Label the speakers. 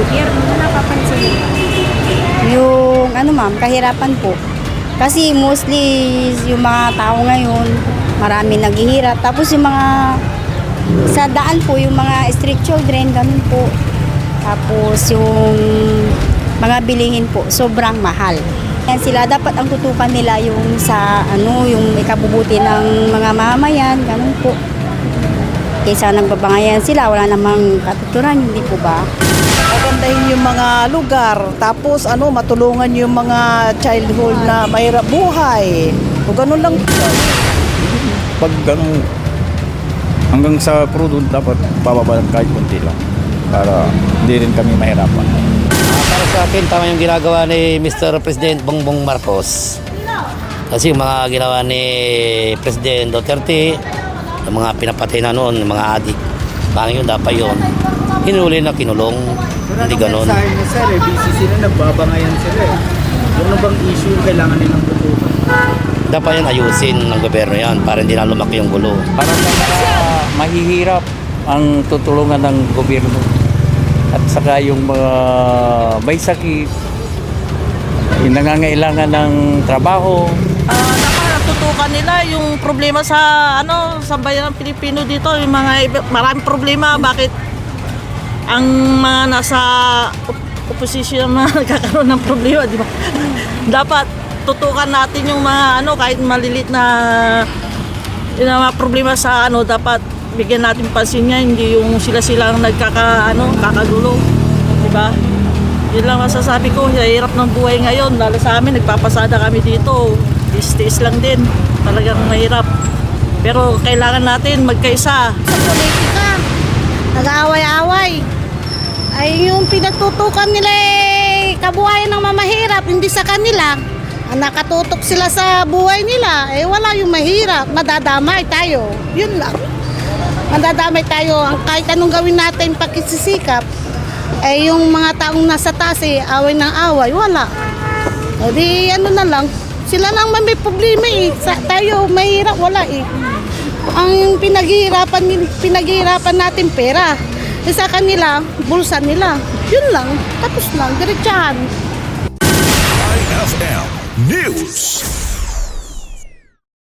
Speaker 1: gobyerno na napapansin mo?
Speaker 2: Yung ano ma'am, kahirapan po. Kasi mostly yung mga tao ngayon, marami naghihirap. Tapos yung mga sa daan po, yung mga street children, ganun po. Tapos yung mga bilihin po, sobrang mahal. Yan sila, dapat ang tutukan nila yung sa ano, yung ikabubuti ng mga mamayan, ganun po. Kaysa nagbabangayan sila, wala namang katuturan, hindi po ba?
Speaker 3: Magandahin yung mga lugar, tapos matulungan yung mga childhood na mahirap buhay. O ganun lang.
Speaker 4: Pag hanggang sa crudo dapat bababa ng kahit konti lang para hindi rin kami mahirapan.
Speaker 5: Para sa akin, tama yung ginagawa ni Mr. President Bongbong Marcos. Kasi yung mga ginawa ni President Duterte, yung mga pinapatay na noon, yung mga adik, pangin yun, dapat yun. Hinuli na kinulong, hindi ganon.
Speaker 6: Sa inyo sir, busy sila, nagbabangayan sila eh. Ano bang issue yung kailangan nilang tutukan?
Speaker 5: Dapat yan ayusin ng gobyerno yan para hindi na lumaki yung gulo.
Speaker 7: Para sa mga mahihirap ang tutulungan ng gobyerno. At saka yung mga may sakit, yung nangangailangan ng trabaho.
Speaker 3: Tutukan nila yung problema sa bayan ng Pilipino dito, yung maraming problema. Bakit ang mga nasa opposition ang mga nagkakaroon ng problema, di ba? Dapat tutukan natin yung mga kahit malilit na yung mga problema sa dapat bigyan natin pansin niya, hindi yung sila-silang kakagulo, di ba? Yun lang masasabi ko, hirap ng buhay ngayon, lalo sa amin, nagpapasada kami dito, tiis lang din, talagang mahirap. Pero kailangan natin magkaisa.
Speaker 8: Sa politika, nag-aaway-aaway. Ay yung pinagtutukan nila kabuhayan ng mamahirap, hindi sa kanila. Nakatutok sila sa buhay nila, wala yung mahirap, madadamay tayo. Yun lang. Madadamay tayo, kahit anong gawin natin pakisisikap, yung mga taong nasa taas, away ng away, wala. O di na lang, sila lang may problema tayo mahirap, wala Ang pinaghihirapan natin pera. Sa kanila, bulsa nila. Yun lang, tapos lang, diretsahan.
Speaker 9: IFM News.